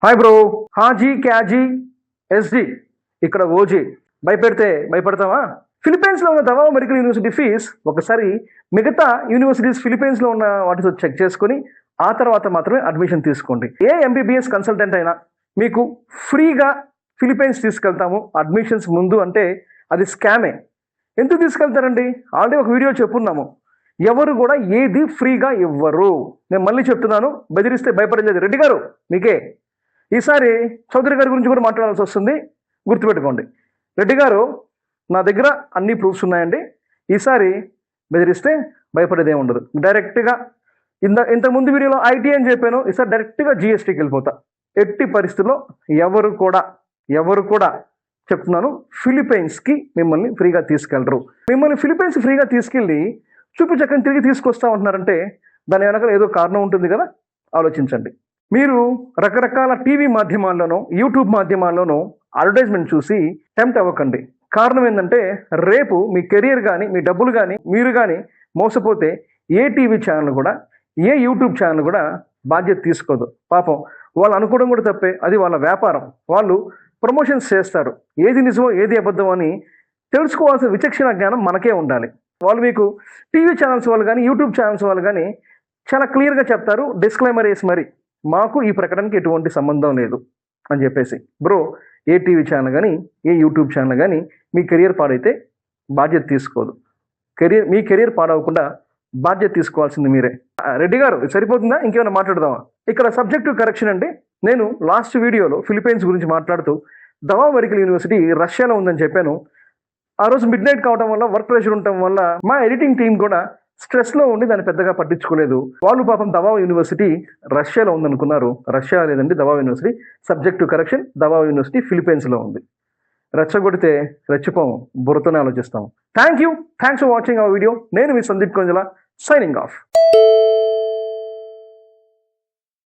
Hi bro. హాజీ క్యాజీ ఎస్జీ ఇక్కడ ఓజీ. భయపెడితే భయపడతావా? ఫిలిప్పైన్స్లో ఉన్న దవా అమెరికన్ యూనివర్సిటీ ఫీజ్ ఒకసారి మిగతా యూనివర్సిటీస్ ఫిలిప్పైన్స్లో ఉన్న వాటితో చెక్ చేసుకొని ఆ తర్వాత మాత్రమే అడ్మిషన్ తీసుకోండి. ఏ ఎంబీబీఎస్ కన్సల్టెంట్ అయినా మీకు ఫ్రీగా ఫిలిప్పైన్స్ తీసుకెళ్తాము అడ్మిషన్స్ ముందు అంటే అది స్కామే. ఎందుకు తీసుకెళ్తారండి? ఆల్రెడీ ఒక వీడియో చెప్పున్నాము. ఎవరు కూడా ఏది ఫ్రీగా ఇవ్వరు. నేను మళ్ళీ చెప్తున్నాను, బెదిరిస్తే భయపడలేదు. రెడ్డి గారు మీకే ఈసారి చౌదరి గారి గురించి కూడా మాట్లాడాల్సి వస్తుంది, గుర్తుపెట్టుకోండి. రెడ్డి గారు నా దగ్గర అన్ని ప్రూఫ్స్ ఉన్నాయండి. ఈసారి బెదిరిస్తే భయపడేదే ఉండదు. డైరెక్ట్గా ఇంతకుముందు వీడియోలో ఐటీ అని చెప్పాను, ఈసారి డైరెక్ట్గా జిఎస్టీకి వెళ్ళిపోతా. ఎట్టి పరిస్థితుల్లో ఎవరు కూడా చెప్తున్నాను, ఫిలిప్పైన్స్కి మిమ్మల్ని ఫ్రీగా తీసుకెళ్ళరు. మిమ్మల్ని ఫిలిప్పైన్స్ ఫ్రీగా తీసుకెళ్ళి చూపు చక్కని తిరిగి తీసుకొస్తా ఉంటున్నారంటే దాని వెనక ఏదో కారణం ఉంటుంది కదా, ఆలోచించండి. మీరు రకరకాల టీవీ మాధ్యమాల్లోనో యూట్యూబ్ మాధ్యమాల్లోనో అడ్వర్టైజ్మెంట్ చూసి టెంప్ట్ అవ్వకండి. కారణం ఏంటంటే రేపు మీ కెరియర్ కానీ మీ డబ్బులు కానీ మీరు కానీ మోసపోతే ఏ టీవీ ఛానల్ కూడా ఏ యూట్యూబ్ ఛానల్ కూడా బాధ్యత తీసుకోదు. పాపం వాళ్ళు అనుకోవడం కూడా తప్పే, అది వాళ్ళ వ్యాపారం. వాళ్ళు ప్రమోషన్స్ చేస్తారు. ఏది నిజమో ఏది అబద్ధం అని తెలుసుకోవాల్సిన విచక్షణ జ్ఞానం మనకే ఉండాలి. వాళ్ళు మీకు టీవీ ఛానల్స్ వాళ్ళు కానీ యూట్యూబ్ ఛానల్స్ వాళ్ళు కానీ చాలా క్లియర్గా చెప్తారు, డిస్క్లైమర్ వేసి మరి, మాకు ఈ ప్రకటనకి ఎటువంటి సంబంధం లేదు అని చెప్పేసి. బ్రో, ఏ టీవీ ఛానల్ కానీ ఏ యూట్యూబ్ ఛానల్ కానీ మీ కెరియర్ పాడైతే బాధ్యత తీసుకోదు. మీ కెరియర్ పాడవకుండా బాధ్యత తీసుకోవాల్సింది మీరే. రెడ్డి గారు సరిపోతుందా? ఇంకేమైనా మాట్లాడదామా? ఇక్కడ సబ్జెక్టివ్ కరెక్షన్ అండి. నేను లాస్ట్ వీడియోలో ఫిలిప్పైన్స్ గురించి మాట్లాడుతూ దవా అమెరికన్ యూనివర్సిటీ రష్యాలో ఉందని చెప్పాను. ఆ రోజు మిడ్ నైట్ కావడం వల్ల, వర్క్ ప్రెషర్ ఉండటం వల్ల మా ఎడిటింగ్ టీం కూడా స్ట్రెస్లో ఉండి దాన్ని పెద్దగా పట్టించుకోలేదు. వాళ్ళు పాపం దవా యూనివర్సిటీ రష్యాలో ఉందనుకున్నారు. రష్యా లేదండి, దవా యూనివర్సిటీ. సబ్జెక్టివ్ కరెక్షన్, దవా యూనివర్సిటీ ఫిలిప్పైన్స్లో ఉంది. రెచ్చగొడితే రెచ్చిపోము, బుర్రతోనే ఆలోచిస్తాము. Thanks for watching our video. నేను మీ సందీప్ కొంజల, సైనింగ్ ఆఫ్.